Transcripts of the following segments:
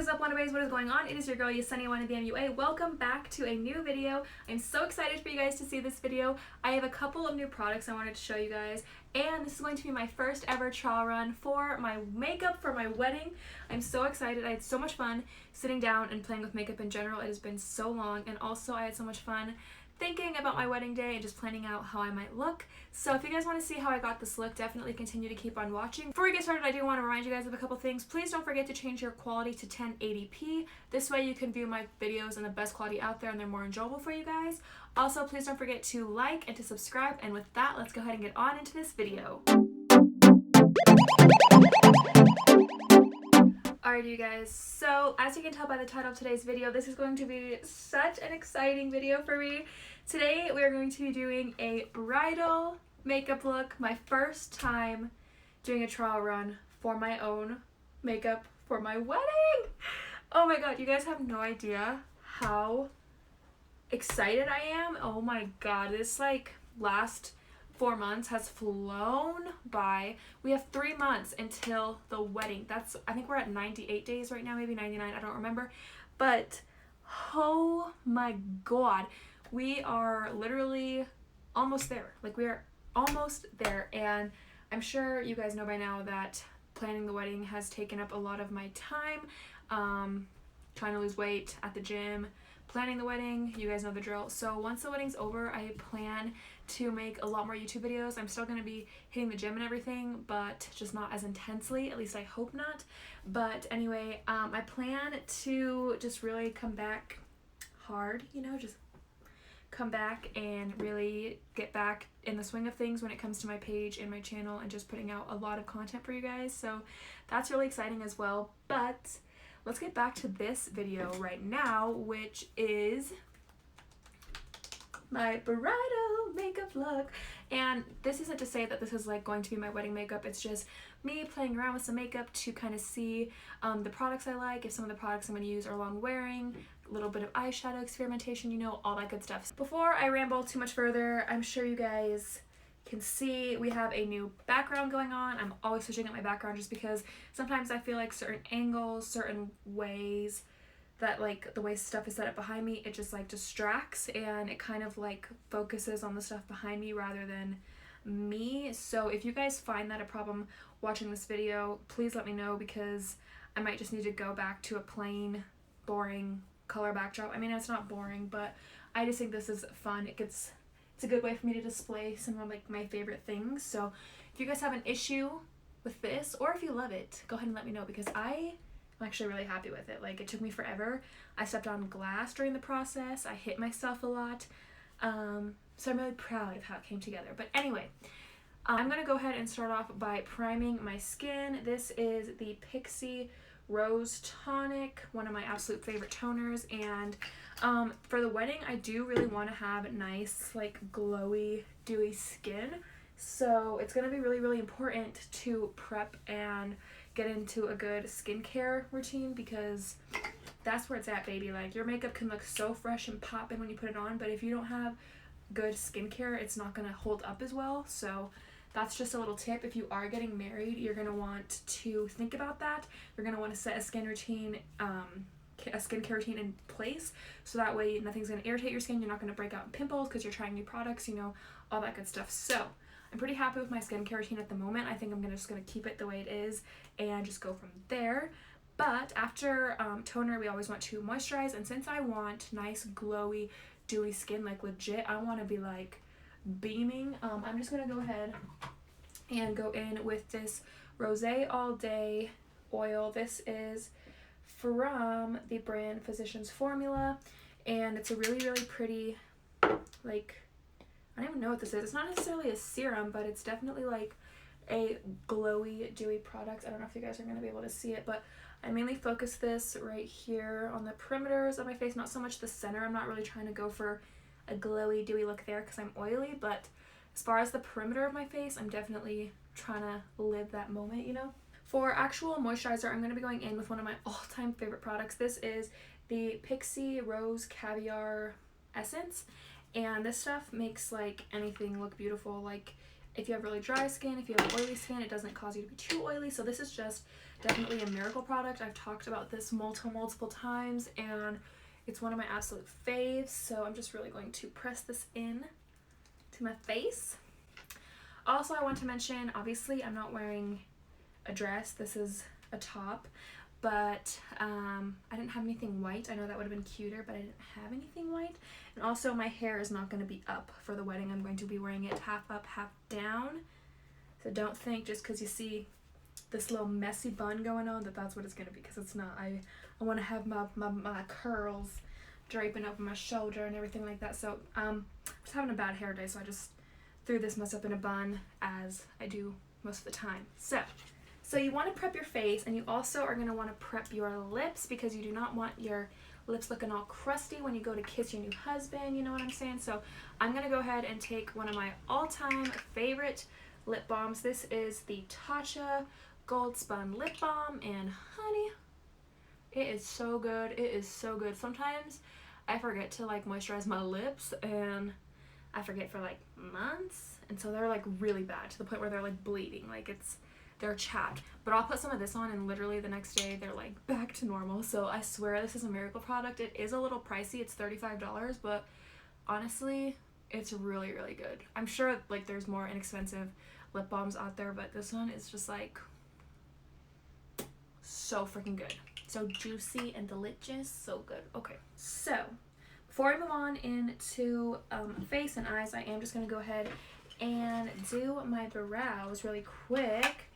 is up, wannabes? What is going on? It is your girl Yesenia Wannabe MUA. Welcome back to a new video. I'm so excited for you guys to see this video. I have a couple of new products I wanted to show you guys, and this is going to be my first ever trial run for my makeup for my wedding. I'm so excited. I had so much fun sitting down and playing with makeup in general. It has been so long, and also I had so much fun thinking about my wedding day and just planning out how I might look. So if you guys want to see how I got this look, definitely continue to keep on watching. Before we get started, I do want to remind you guys of a couple things. Please don't forget to change your quality to 1080p. This way you can view my videos in the best quality out there and they're more enjoyable for you guys. Also, please don't forget to like and to subscribe. And with that, let's go ahead and get on into this video. Alright you guys, so as you can tell by the title of today's video, this is going to be such an exciting video for me. Today we are going to be doing a bridal makeup look, my first time doing a trial run for my own makeup for my wedding. Oh my god, you guys have no idea how excited I am. Oh my god, this last 4 months has flown by. We have 3 months until the wedding. I think we're at 98 days right now, maybe 99, I don't remember. But oh my god, we are literally almost there. We are almost there, and I'm sure you guys know by now that planning the wedding has taken up a lot of my time. Trying to lose weight at the gym, planning the wedding, you guys know the drill. So once the wedding's over, I plan to make a lot more YouTube videos. I'm still going to be hitting the gym and everything, but just not as intensely, at least I hope not. But anyway, I plan to just really come back hard, just come back and really get back in the swing of things when it comes to my page and my channel and just putting out a lot of content for you guys. So that's really exciting as well. But let's get back to this video right now, which is my bridal makeup look. And this isn't to say that this is going to be my wedding makeup. It's just me playing around with some makeup to kind of see the products I like, if some of the products I'm going to use are long wearing, a little bit of eyeshadow experimentation, all that good stuff. Before I ramble too much further, I'm sure you guys can see we have a new background going on. I'm always switching up my background just because sometimes I feel like certain angles, certain ways that the way stuff is set up behind me, it just distracts, and it kind of focuses on the stuff behind me rather than me. So if you guys find that a problem watching this video, please let me know, because I might just need to go back to a plain, boring color backdrop. I mean, it's not boring, but I just think this is fun. It's a good way for me to display some of my favorite things. So if you guys have an issue with this, or if you love it, go ahead and let me know, because I'm actually really happy with it. It took me forever. I stepped on glass during the process. I hit myself a lot. So I'm really proud of how it came together. But anyway, I'm going to go ahead and start off by priming my skin. This is the Pixie Rose Tonic, one of my absolute favorite toners. And for the wedding, I do really want to have nice, glowy, dewy skin. So it's going to be really, really important to prep and get into a good skincare routine, because that's where it's at, baby. Your makeup can look so fresh and poppin' when you put it on, but if you don't have good skincare, it's not going to hold up as well. So that's just a little tip. If you are getting married, you're going to want to think about that. You're going to want to set a skincare routine in place, so that way nothing's going to irritate your skin. You're not going to break out in pimples because you're trying new products, all that good stuff. So I'm pretty happy with my skincare routine at the moment. I think I'm just going to keep it the way it is and just go from there. But after toner, we always want to moisturize, and since I want nice, glowy, dewy skin, legit, I want to be beaming, I'm just going to go ahead and go in with this Rosé All Day oil. This is from the brand Physicians Formula, and it's a really, really pretty, I don't even know what this is. It's not necessarily a serum, but it's definitely a glowy, dewy product. I don't know if you guys are going to be able to see it, but I mainly focus this right here on the perimeters of my face, not so much the center. I'm not really trying to go for a glowy, dewy look there because I'm oily, but as far as the perimeter of my face, I'm definitely trying to live that moment, For actual moisturizer, I'm going to be going in with one of my all-time favorite products. This is the Pixie Rose Caviar Essence. And this stuff makes anything look beautiful. If you have really dry skin, if you have oily skin, it doesn't cause you to be too oily. So this is just Definitely a miracle product. I've talked about this multiple times, and it's one of my absolute faves. So I'm just really going to press this in to my face. Also, I want to mention, obviously I'm not wearing a dress. This is a top, but I didn't have anything white. I know that would have been cuter, but I didn't have anything white. And also my hair is not going to be up for the wedding. I'm going to be wearing it half up, half down. So don't think just because you see this little messy bun going on that's what it's going to be, because it's not. I want to have my curls draping over my shoulder and everything like that. So I was having a bad hair day, so I just threw this mess up in a bun, as I do most of the time. So you want to prep your face, and you also are going to want to prep your lips, because you do not want your lips looking all crusty when you go to kiss your new husband, you know what I'm saying? So I'm going to go ahead and take one of my all-time favorite lip balms. This is the Tatcha Gold Spun Lip Balm, and honey, it is so good. It is so good. Sometimes I forget to like moisturize my lips, and I forget for like months, and so they're like really bad, to the point where they're like bleeding, like they're chapped. But I'll put some of this on, and literally the next day they're like back to normal. So I swear this is a miracle product. It is a little pricey. It's $35, but honestly, it's really, really good. I'm sure like there's more inexpensive lip balms out there, but this one is just like so freaking good. So juicy and delicious. So good. Okay, so before I move on into face and eyes, I am just going to go ahead and do my brows really quick.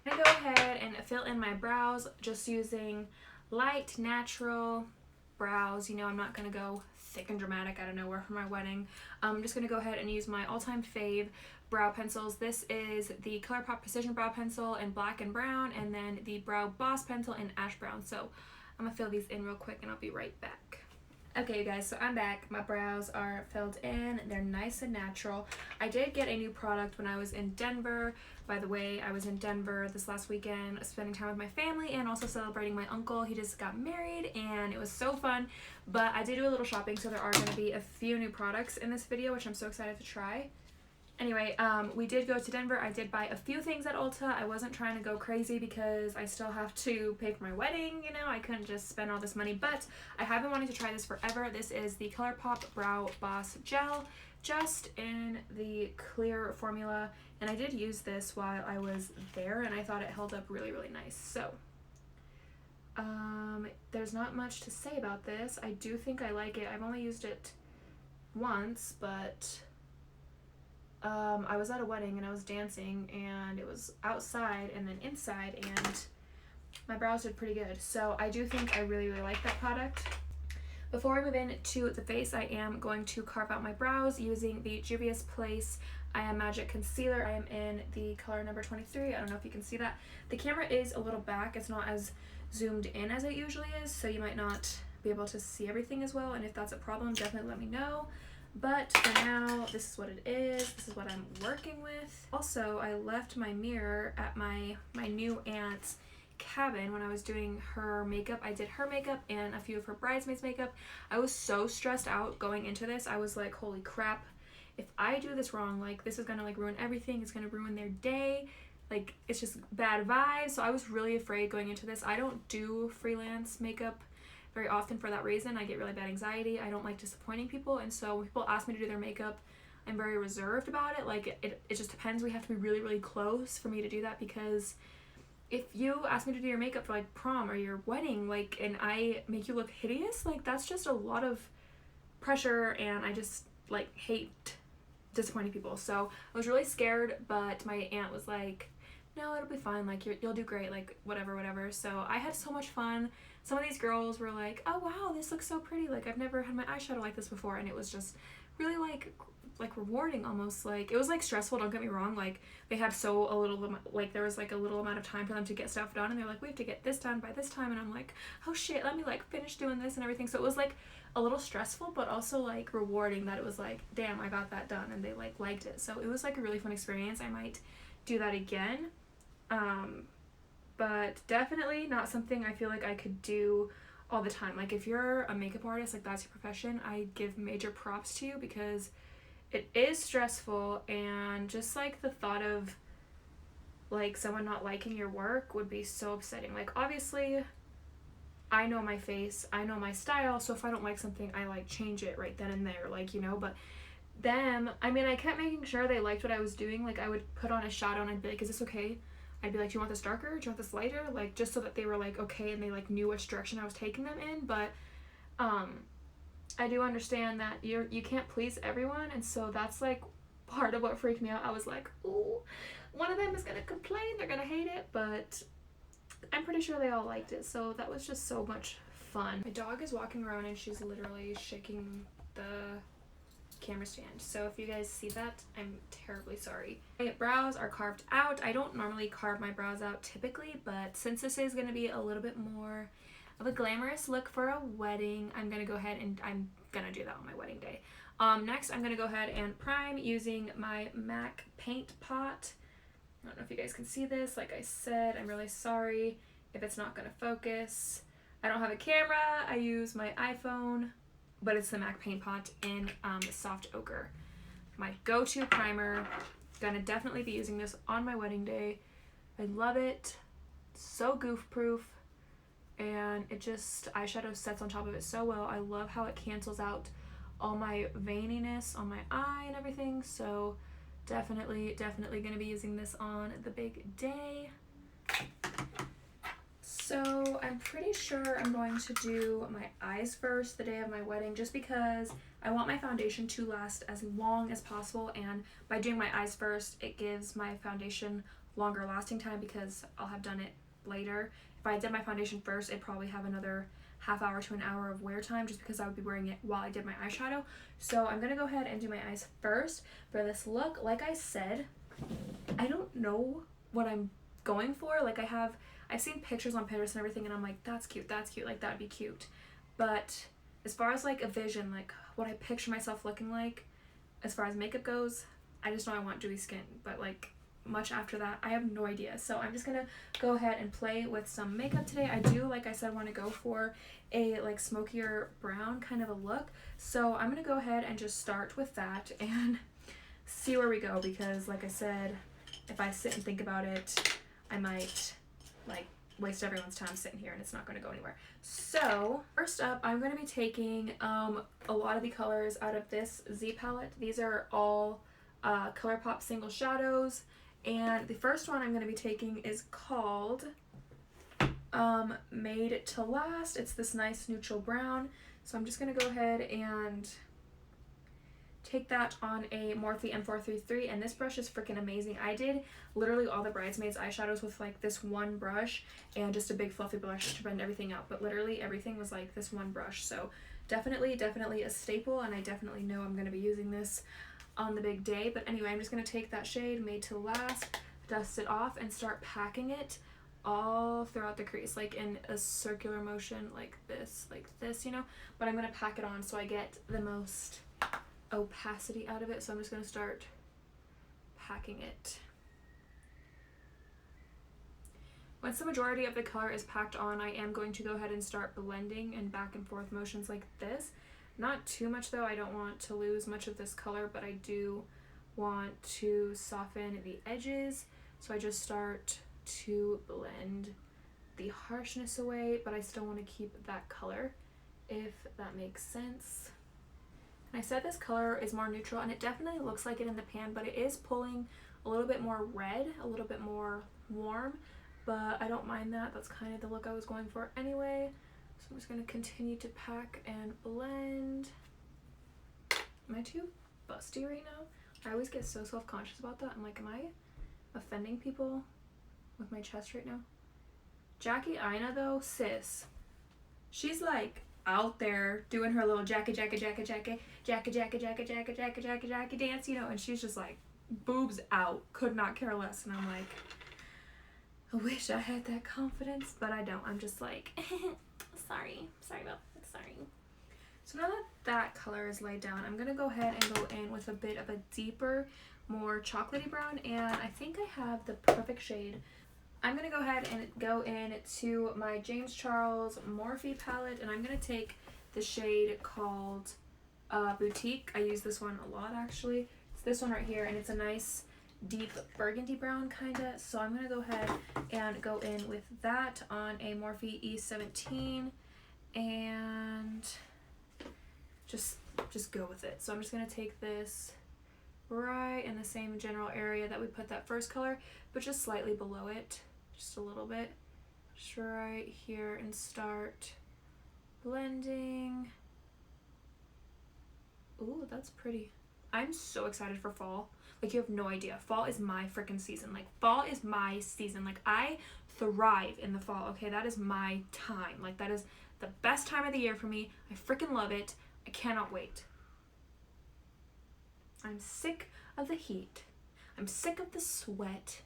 I'm going to go ahead and fill in my brows just using light, natural brows. You know, I'm not going to go thick and dramatic out of nowhere for my wedding. I'm just going to go ahead and use my all-time fave brow pencils. This is the ColourPop Precision Brow Pencil in black and brown, and then the Brow Boss Pencil in ash brown. So I'm going to fill these in real quick, and I'll be right back. Okay, you guys, so I'm back. My brows are filled in. They're nice and natural. I did get a new product when I was in Denver. By the way, I was in Denver this last weekend spending time with my family and also celebrating my uncle. He just got married, and it was so fun. But I did do a little shopping, so there are going to be a few new products in this video, which I'm so excited to try. Anyway, we did go to Denver. I did buy a few things at Ulta. I wasn't trying to go crazy because I still have to pay for my wedding, you know. I couldn't just spend all this money, but I have been wanting to try this forever. This is the ColourPop Brow Boss Gel, just in the clear formula, and I did use this while I was there, and I thought it held up really, really nice. So, there's not much to say about this. I do think I like it. I've only used it once, but I was at a wedding and I was dancing, and it was outside and then inside, and my brows did pretty good. So I do think I really, really like that product. Before I move into the face, I am going to carve out my brows using the Juvia's Place I Am Magic Concealer. I am in the color number 23. I don't know if you can see that. The camera is a little back. It's not as zoomed in as it usually is, so you might not be able to see everything as well, and if that's a problem, definitely let me know. But for now, this is what it is. This is what I'm working with. Also, I left my mirror at my new aunt's cabin when I was doing her makeup. I did her makeup and a few of her bridesmaids' makeup. I was so stressed out going into this. I was like, holy crap, if I do this wrong, like this is gonna like ruin everything. It's gonna ruin their day. Like, it's just bad vibes. So I was really afraid going into this. I don't do freelance makeup very often for that reason. I get really bad anxiety. I don't like disappointing people, and so when people ask me to do their makeup, I'm very reserved about it. Like, it just depends. We have to be really, really close for me to do that, because if you ask me to do your makeup for like prom or your wedding, like, and I make you look hideous, like that's just a lot of pressure, and I just like hate disappointing people. So I was really scared, but my aunt was like, no, it'll be fine, like you'll do great, like whatever. So I had so much fun. Some of these girls were like, oh wow, this looks so pretty, like I've never had my eyeshadow like this before, and it was just really like rewarding almost. Like, it was like stressful, don't get me wrong, like they had so a little, like there was like a little amount of time for them to get stuff done, and they're like, we have to get this done by this time, and I'm like, oh shit, let me like finish doing this and everything. So it was like a little stressful, but also like rewarding, that it was like, damn, I got that done, and they like liked it. So it was like a really fun experience. I might do that again. But definitely not something I feel like I could do all the time. Like, if you're a makeup artist, like that's your profession, I give major props to you, because it is stressful, and just like the thought of like someone not liking your work would be so upsetting. Like obviously I know my face, I know my style, so if I don't like something, I like change it right then and there, like, you know. But them, I mean, I kept making sure they liked what I was doing. Like I would put on a shadow and I'd be like, is this okay? I'd be like, do you want this darker? Do you want this lighter? Like just so that they were like okay and they like knew which direction I was taking them in. But I do understand that you can't please everyone, and so that's like part of what freaked me out. I was like, ooh, one of them is gonna complain, they're gonna hate it, but I'm pretty sure they all liked it, so that was just so much fun. My dog is walking around and she's literally shaking the camera stand, so if you guys see that, I'm terribly sorry. My brows are carved out. I don't normally carve my brows out typically, but since this is going to be a little bit more of a glamorous look for a wedding, I'm going to go ahead and I'm going to do that on my wedding day. Next, I'm going to go ahead and prime using my MAC paint pot. I don't know if you guys can see this. Like I said, I'm really sorry if it's not going to focus. I don't have a camera. I use my iPhone, but it's the MAC paint pot in soft ochre. My go-to primer. Gonna definitely be using this on my wedding day. I love it. So goof proof. And it just, eyeshadow sets on top of it so well. I love how it cancels out all my veininess on my eye and everything. So definitely gonna be using this on the big day. So I'm pretty sure I'm going to do my eyes first the day of my wedding, just because I want my foundation to last as long as possible, and by doing my eyes first it gives my foundation longer lasting time because I'll have done it later. If I did my foundation first, it'd probably have another half hour to an hour of wear time just because I would be wearing it while I did my eyeshadow. So I'm gonna go ahead and do my eyes first for this look. Like I said, I don't know what I'm going for. Like I've seen pictures on Pinterest and everything and I'm like, that's cute, like that'd be cute. But as far as like a vision, like what I picture myself looking like as far as makeup goes, I just know I want dewy skin, but like much after that I have no idea. So I'm just gonna go ahead and play with some makeup today. I do, like I said, want to go for a like smokier brown kind of a look, so I'm gonna go ahead and just start with that and see where we go, because like I said, if I sit and think about it, I might like waste everyone's time sitting here and it's not going to go anywhere. So first up, I'm going to be taking a lot of the colors out of this Z palette. These are all ColourPop single shadows, and the first one I'm going to be taking is called Made to Last. It's this nice neutral brown, so I'm just going to go ahead and take that on a Morphe M433, and this brush is freaking amazing. I did literally all the bridesmaids eyeshadows with like this one brush and just a big fluffy brush to blend everything out, but literally everything was like this one brush. So definitely a staple, and I definitely know I'm going to be using this on the big day. But anyway, I'm just going to take that shade, Made to Last, dust it off, and start packing it all throughout the crease, like in a circular motion, like this, you know. But I'm going to pack it on so I get the most opacity out of it. So I'm just going to start packing it. Once the majority of the color is packed on, I am going to go ahead and start blending in back and forth motions like this. Not too much though, I don't want to lose much of this color, but I do want to soften the edges. So I just start to blend the harshness away, but I still want to keep that color, if that makes sense. And I said this color is more neutral, and it definitely looks like it in the pan, but it is pulling a little bit more red, a little bit more warm, but I don't mind that. That's kind of the look I was going for anyway. So I'm just going to continue to pack and blend. Am I too busty right now? I always get so self-conscious about that. I'm like, am I offending people with my chest right now? Jackie Aina though, sis, she's like out there doing her little Jackie dance, you know, and she's just like boobs out, could not care less. And I'm like, I wish I had that confidence, but I don't. I'm just like, sorry about that, sorry. So now that that color is laid down, I'm gonna go ahead and go in with a bit of a deeper, more chocolatey brown, and I think I have the perfect shade. I'm gonna go ahead and go in to my James Charles Morphe palette, and I'm gonna take the shade called Boutique. I use this one a lot actually. It's this one right here, and it's a nice deep burgundy brown kinda. So I'm gonna go ahead and go in with that on a Morphe E17 and just go with it. So I'm just gonna take this right in the same general area that we put that first color, but just slightly below it, just a little bit, just right here, and start blending. Ooh, that's pretty. I'm so excited for fall. Like, you have no idea. Fall is my freaking season. Like, fall is my season. Like, I thrive in the fall, okay? That is my time. Like, that is the best time of the year for me. I freaking love it. I cannot wait. I'm sick of the heat. I'm sick of the sweat.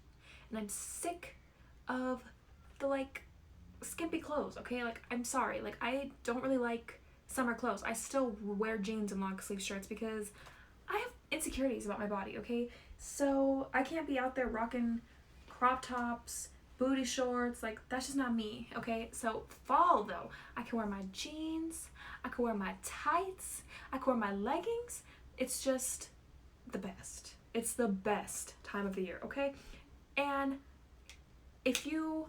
And I'm sick of the, like, skimpy clothes, okay? Like, I'm sorry. Like, I don't really like summer clothes. I still wear jeans and long sleeve shirts because I have insecurities about my body, okay? So I can't be out there rocking crop tops, booty shorts. Like, that's just not me, okay? So fall, though, I can wear my jeans, I can wear my tights, I can wear my leggings. It's just the best. It's the best time of the year, okay? And if you,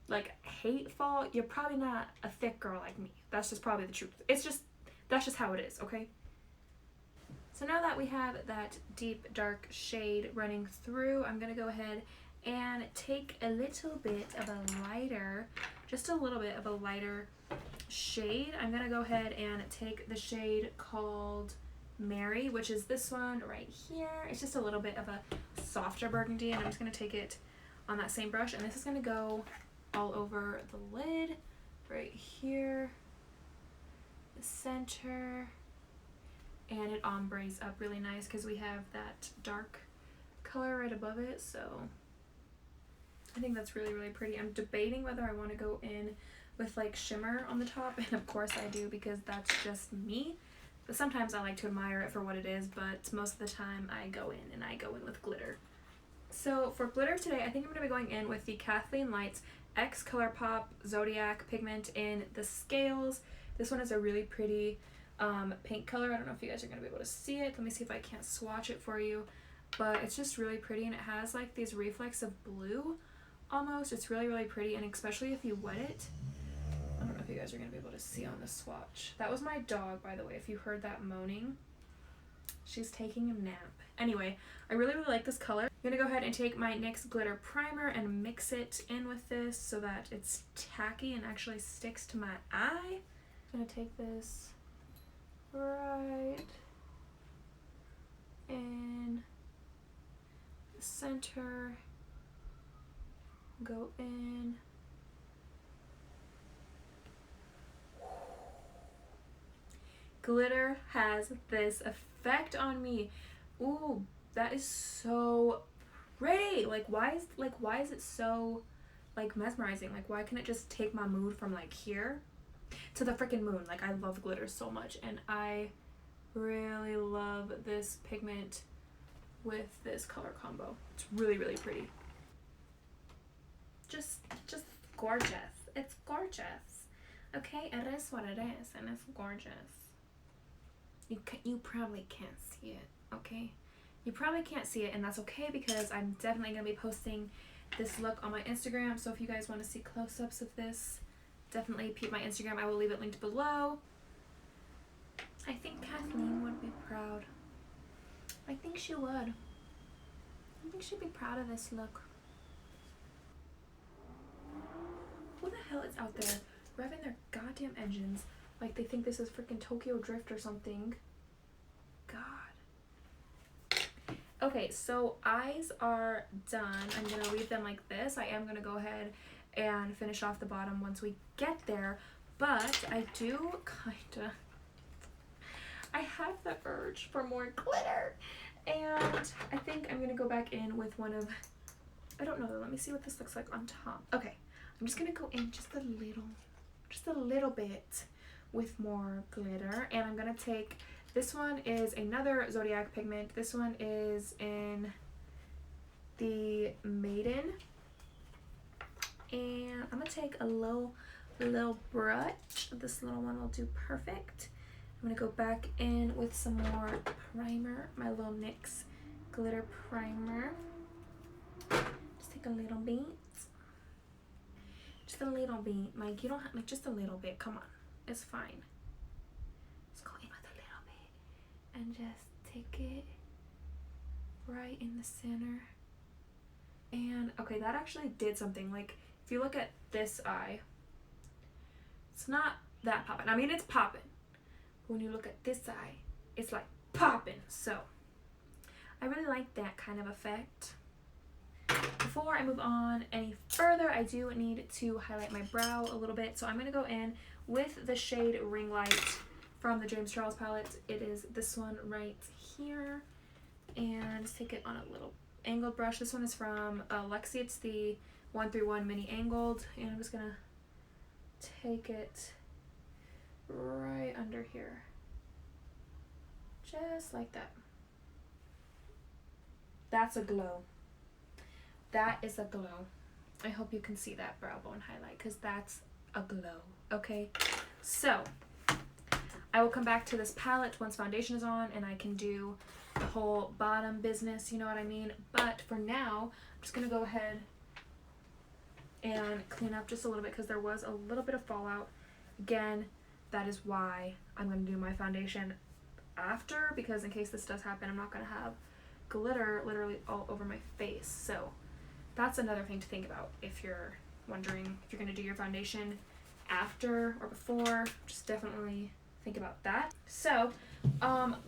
like, hate fall, you're probably not a thick girl like me. That's just probably the truth. That's just how it is, okay? So now that we have that deep dark shade running through, I'm gonna go ahead and take a little bit of a lighter, just a little bit of a lighter shade. I'm gonna go ahead and take the shade called Mary, which is this one right here. It's just a little bit of a softer burgundy, and I'm just gonna take it on that same brush, and this is gonna go all over the lid, right here, the center, and it ombres up really nice because we have that dark color right above it. So I think that's really, really pretty. I'm debating whether I want to go in with like shimmer on the top, and of course I do because that's just me. But sometimes I like to admire it for what it is, but most of the time I go in with glitter. So for glitter today, I think I'm going to be going in with the Kathleen Lights X Colourpop Zodiac pigment in the scales. This one is a really pretty pink color. I don't know if you guys are going to be able to see it. Let me see if I can't swatch it for you. But it's just really pretty, and it has like these reflects of blue almost. It's really, really pretty, and especially if you wet it. I don't know if you guys are going to be able to see on the swatch. That was my dog, by the way, if you heard that moaning. She's taking a nap. Anyway, I really, really like this color. I'm going to go ahead and take my NYX glitter primer and mix it in with this so that it's tacky and actually sticks to my eye. I'm going to take this right in the center, go in. Glitter has this effect on me. Ooh, that is so pretty. Like, why is it so like mesmerizing? Like, why can't it just take my mood from like here to the freaking moon? Like, I love glitter so much, and I really love this pigment with this color combo. It's really, really pretty. Just gorgeous. It's gorgeous. Okay, it is what it is, and it's gorgeous. You probably can't see it, okay? You probably can't see it, and that's okay because I'm definitely going to be posting this look on my Instagram. So if you guys want to see close-ups of this, definitely peep my Instagram. I will leave it linked below. I think Kathleen would be proud. I think she would. I think she'd be proud of this look. Who the hell is out there revving their goddamn engines like they think this is freaking Tokyo Drift or something? God. Okay, so eyes are done. I'm going to leave them like this. I am going to go ahead and finish off the bottom once we get there. But I do kinda... I have the urge for more glitter. And I think I'm going to go back in with one of... I don't know though. Let me see what this looks like on top. Okay, I'm just going to go in just a little bit with more glitter, and I'm gonna take, this one is another Zodiac pigment. This one is in the Maiden, and I'm gonna take a little brush. This little one will do perfect. I'm gonna go back in with some more primer, my little NYX glitter primer. Just take a little bit. Just a little bit. Like, you don't have, like, just a little bit. Come on. It's fine. Just go in with a little bit. And just take it right in the center. And, okay, that actually did something. Like, if you look at this eye, it's not that popping. I mean, it's popping. But when you look at this eye, it's, like, popping. So, I really like that kind of effect. Before I move on any further, I do need to highlight my brow a little bit. So I'm going to go in with the shade Ring Light from the James Charles palette. It is this one right here. And just take it on a little angled brush. This one is from Lexi. It's the 131 mini angled. And I'm just going to take it right under here. Just like that. That's a glow. That is a glow. I hope you can see that brow bone highlight because that's a glow, okay? So, I will come back to this palette once foundation is on and I can do the whole bottom business, you know what I mean? But for now, I'm just going to go ahead and clean up just a little bit because there was a little bit of fallout. Again, that is why I'm going to do my foundation after, because in case this does happen, I'm not going to have glitter literally all over my face. So that's another thing to think about if you're wondering if you're going to do your foundation after or before. Just definitely think about that. So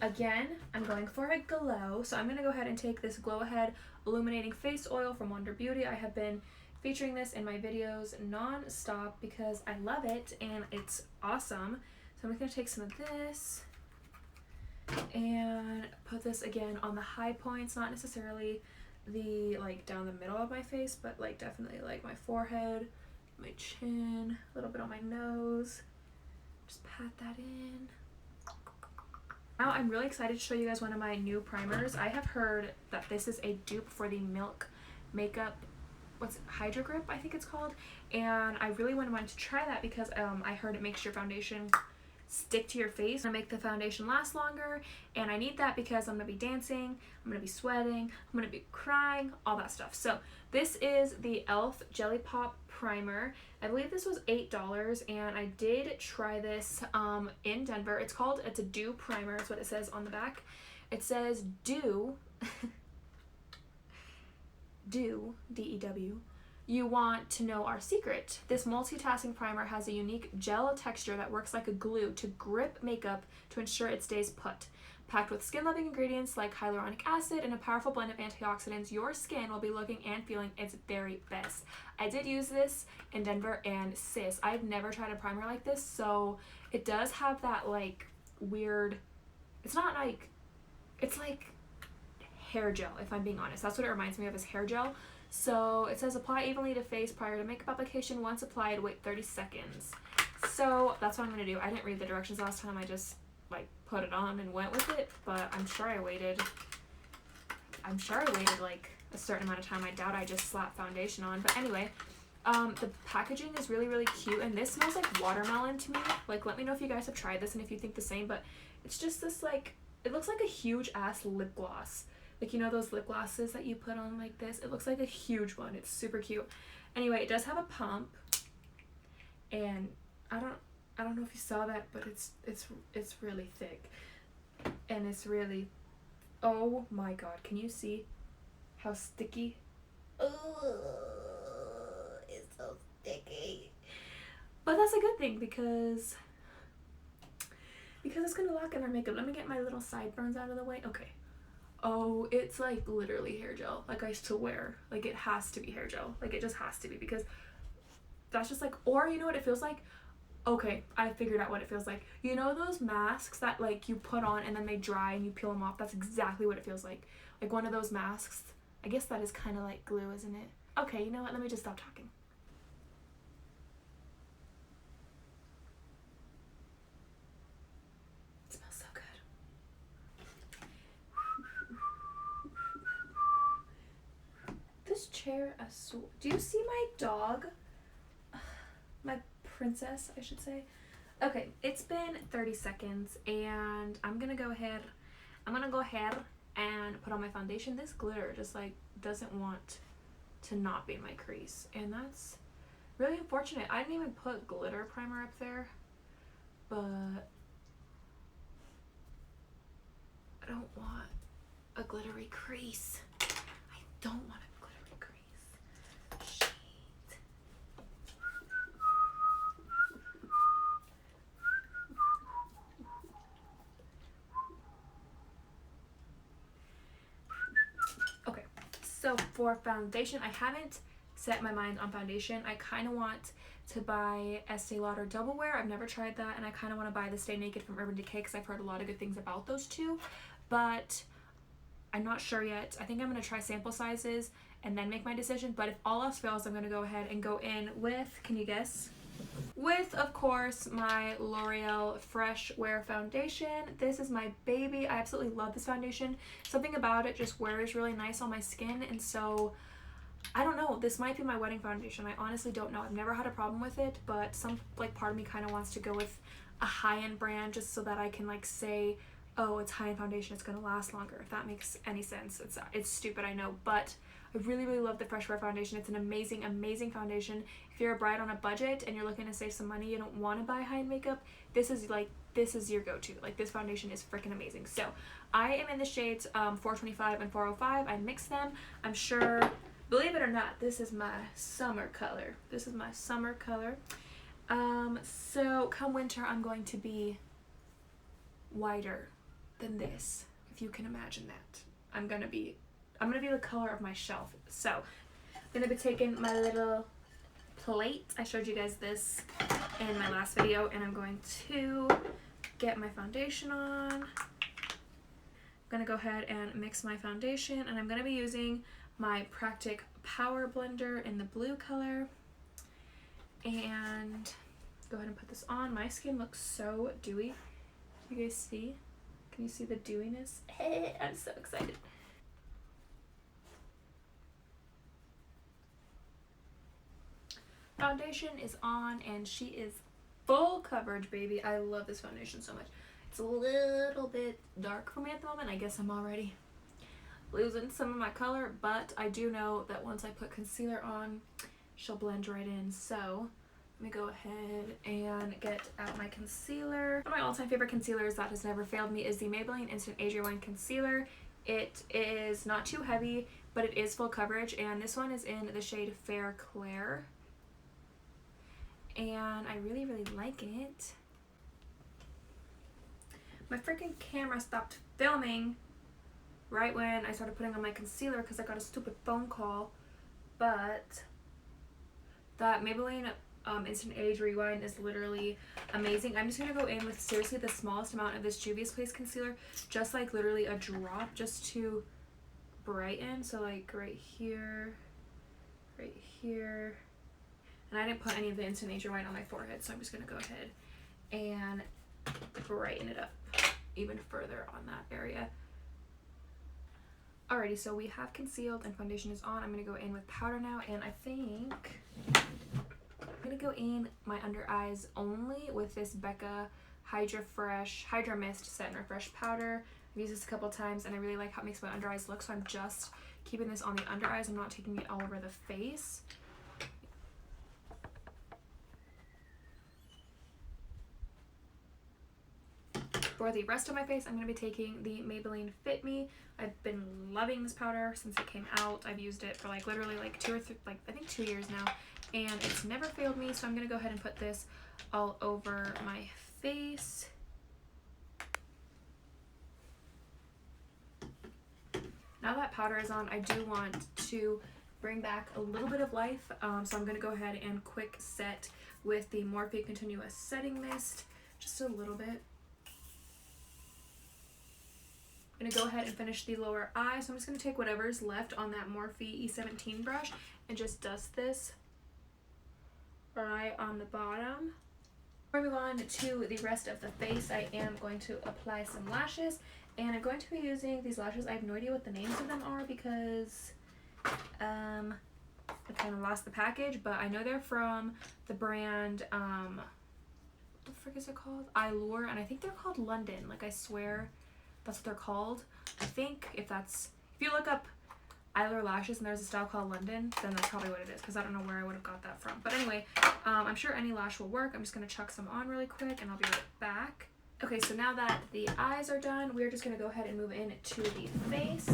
again, I'm going for a glow. So I'm going to go ahead and take this Glow Ahead Illuminating Face Oil from Wonder Beauty. I have been featuring this in my videos non-stop because I love it and it's awesome. So I'm just going to take some of this and put this again on the high points, not necessarily the like down the middle of my face, but like definitely like my forehead, my chin, a little bit on my nose. Just pat that in. Now I'm really excited to show you guys one of my new primers. I have heard that this is a dupe for the Milk Makeup, what's it, Hydro Grip I think it's called, and I really wanted to try that because I heard it makes your foundation stick to your face and make the foundation last longer, and I need that because I'm gonna be dancing, I'm gonna be sweating, I'm gonna be crying, all that stuff. So this is the e.l.f. Jelly Pop Primer. I believe this was $8 and I did try this in Denver. It's a Dew Primer, is what it says on the back. It says Dew Dew, D-E-W. You want to know our secret. This multitasking primer has a unique gel texture that works like a glue to grip makeup to ensure it stays put. Packed with skin-loving ingredients like hyaluronic acid and a powerful blend of antioxidants, your skin will be looking and feeling its very best. I did use this in Denver and sis, I've never tried a primer like this, so it does have that like weird, it's like hair gel, if I'm being honest. That's what it reminds me of, is hair gel. So it says apply evenly to face prior to makeup application. Once applied, wait 30 seconds. So that's what I'm going to do. I didn't read the directions last time. I just like put it on and went with it, but I'm sure I waited like a certain amount of time. I doubt I just slapped foundation on. But anyway, the packaging is really, really cute, and this smells like watermelon to me. Like, let me know if you guys have tried this and if you think the same, but it's just this like, it looks like a huge ass lip gloss. Like, you know those lip glosses that you put on like this? It looks like a huge one. It's super cute. Anyway, it does have a pump, and I don't know if you saw that, but it's really thick, and it's really, oh my god, can you see how sticky? Oh, it's so sticky. But that's a good thing because it's gonna lock in our makeup. Let me get my little sideburns out of the way. Okay. Oh, it's like literally hair gel. Like, I still wear, like, it has to be hair gel. Like, it just has to be, because that's just like, or you know what it feels like? Okay, I figured out what it feels like. You know those masks that like you put on and then they dry and you peel them off? That's exactly what it feels like. Like one of those masks. I guess that is kind of like glue, isn't it? Okay, you know what? Let me just stop talking. It smells so good. This chair, do you see my dog? My princess, I should say. Okay, it's been 30 seconds and I'm gonna go ahead and put on my foundation. This glitter just like doesn't want to not be in my crease, and that's really unfortunate. I didn't even put glitter primer up there, but I don't want a glittery crease. I don't want a glittery crease. Shit. Okay, so for foundation, I haven't set my mind on foundation. I kind of want to buy Estee Lauder Double Wear. I've never tried that, and I kind of want to buy the Stay Naked from Urban Decay because I've heard a lot of good things about those two, but I'm not sure yet. I think I'm going to try sample sizes and then make my decision, but if all else fails, I'm going to go ahead and go in with, can you guess? With, of course, my L'Oreal Fresh Wear Foundation. This is my baby. I absolutely love this foundation. Something about it just wears really nice on my skin, and so I don't know, this might be my wedding foundation. I honestly don't know. I've never had a problem with it, but some like part of me kind of wants to go with a high-end brand just so that I can like say, oh, it's high-end foundation, it's gonna last longer, if that makes any sense. It's stupid, I know, but I really, really love the Fresh Wear Foundation. It's an amazing, amazing foundation. If you're a bride on a budget and you're looking to save some money, you don't want to buy high-end makeup, this is your go-to. Like, this foundation is freaking amazing. So I am in the shades 425 and 405. I mix them. I'm sure, believe it or not, this is my summer color. This is my summer color. So come winter, I'm going to be whiter than this, if you can imagine that. I'm gonna be the color of my shelf. So I'm gonna be taking my little plate. I showed you guys this in my last video, and I'm going to get my foundation on. I'm gonna go ahead and mix my foundation, and I'm gonna be using my Practic Power Blender in the blue color, and go ahead and put this on. My skin looks so dewy. You guys see? Can you see the dewiness? Hey, I'm so excited. Foundation is on, and she is full coverage, baby. I love this foundation so much. It's a little bit dark for me at the moment. I guess I'm already losing some of my color, but I do know that once I put concealer on, she'll blend right in. So let me go ahead and get out my concealer. One of my all-time favorite concealers that has never failed me is the Maybelline Instant Age Rewind Concealer. It is not too heavy, but it is full coverage, and this one is in the shade Fair Claire. And I really, really like it. My freaking camera stopped filming right when I started putting on my concealer because I got a stupid phone call. But that Maybelline Instant Age Rewind is literally amazing. I'm just going to go in with seriously the smallest amount of this Juvia's Place concealer, just like literally a drop, just to brighten. So like right here, right here. And I didn't put any of the Instant Age Rewind on my forehead, so I'm just going to go ahead and brighten it up even further on that area. Alrighty, so we have concealed and foundation is on. I'm going to go in with powder now, and I think I'm going to go in my under eyes only with this Becca Hydra Mist Set and Refresh powder. I've used this a couple times, and I really like how it makes my under eyes look, so I'm just keeping this on the under eyes. I'm not taking it all over the face. For the rest of my face, I'm going to be taking the Maybelline Fit Me. I've been loving this powder since it came out. I've used it for like literally like I think 2 years now, and it's never failed me, so I'm going to go ahead and put this all over my face. Now that powder is on, I do want to bring back a little bit of life, so I'm going to go ahead and quick set with the Morphe Continuous Setting Mist, just a little bit. I'm going to go ahead and finish the lower eye, so I'm just going to take whatever's left on that Morphe E17 brush and just dust this right on the bottom. Before I move on to the rest of the face, I am going to apply some lashes, and I'm going to be using these lashes. I have no idea what the names of them are because I kind of lost the package, but I know they're from the brand, what the frick is it called? Allure, and I think they're called London. Like, I swear that's what they're called. I think if you look up Eyeliner lashes and there's a style called London, then that's probably what it is, because I don't know where I would have got that from. But anyway, I'm sure any lash will work. I'm just going to chuck some on really quick and I'll be right back. Okay, so now that the eyes are done, we're just going to go ahead and move into the face.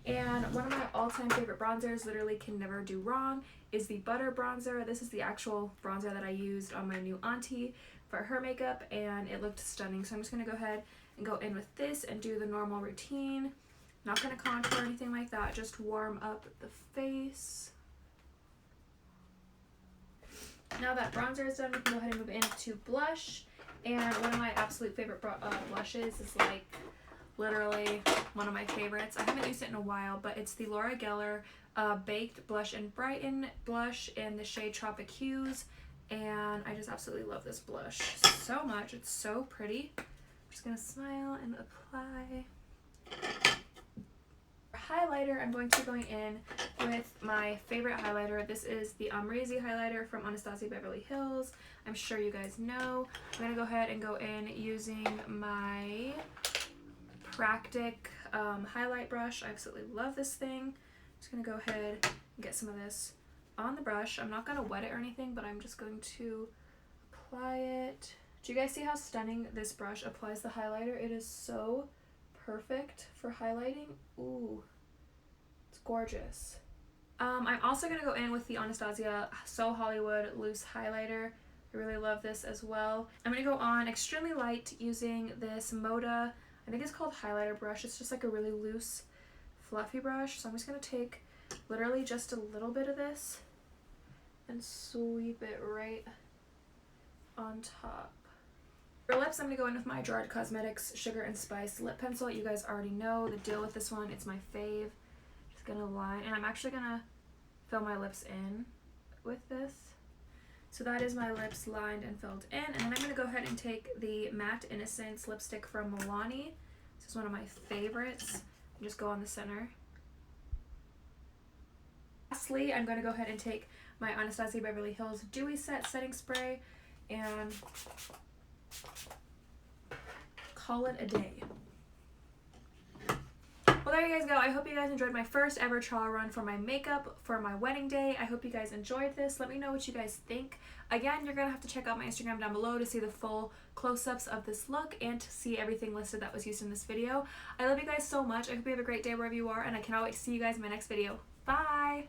And one of my all-time favorite bronzers, literally can never do wrong, is the Butter Bronzer. This is the actual bronzer that I used on my new auntie for her makeup, and it looked stunning. So I'm just going to go ahead and go in with this and do the normal routine. Not going to contour or anything like that, just warm up the face. Now that bronzer is done, we can go ahead and move into blush. And one of my absolute favorite blushes is like literally one of my favorites. I haven't used it in a while, but it's the Laura Geller Baked Blush and Brighten blush in the shade Tropic Hues. And I just absolutely love this blush so much. It's so pretty. I'm just going to smile and apply. Highlighter, I'm going to be going in with my favorite highlighter. This is the Amrezy highlighter from Anastasia Beverly Hills. I'm sure you guys know. I'm going to go ahead and go in using my Practic highlight brush. I absolutely love this thing. I'm just going to go ahead and get some of this on the brush. I'm not going to wet it or anything, but I'm just going to apply it. Do you guys see how stunning this brush applies the highlighter? It is so perfect for highlighting. Ooh. Gorgeous. I'm also going to go in with the Anastasia So Hollywood Loose Highlighter. I really love this as well. I'm going to go on extremely light using this Moda, I think it's called highlighter brush. It's just like a really loose, fluffy brush. So I'm just going to take literally just a little bit of this and sweep it right on top. For lips, I'm going to go in with my Gerard Cosmetics Sugar and Spice lip pencil. You guys already know the deal with this one. It's my fave. Gonna line, and I'm actually gonna fill my lips in with this. So that is my lips lined and filled in, and then I'm gonna go ahead and take the Matte Innocence lipstick from Milani. This is one of my favorites. And just go on the center. Lastly, I'm gonna go ahead and take my Anastasia Beverly Hills Dewy Set setting spray and call it a day. Well, there you guys go. I hope you guys enjoyed my first ever trial run for my makeup for my wedding day. I hope you guys enjoyed this. Let me know what you guys think. Again, you're going to have to check out my Instagram down below to see the full close-ups of this look and to see everything listed that was used in this video. I love you guys so much. I hope you have a great day wherever you are, and I cannot wait to see you guys in my next video. Bye!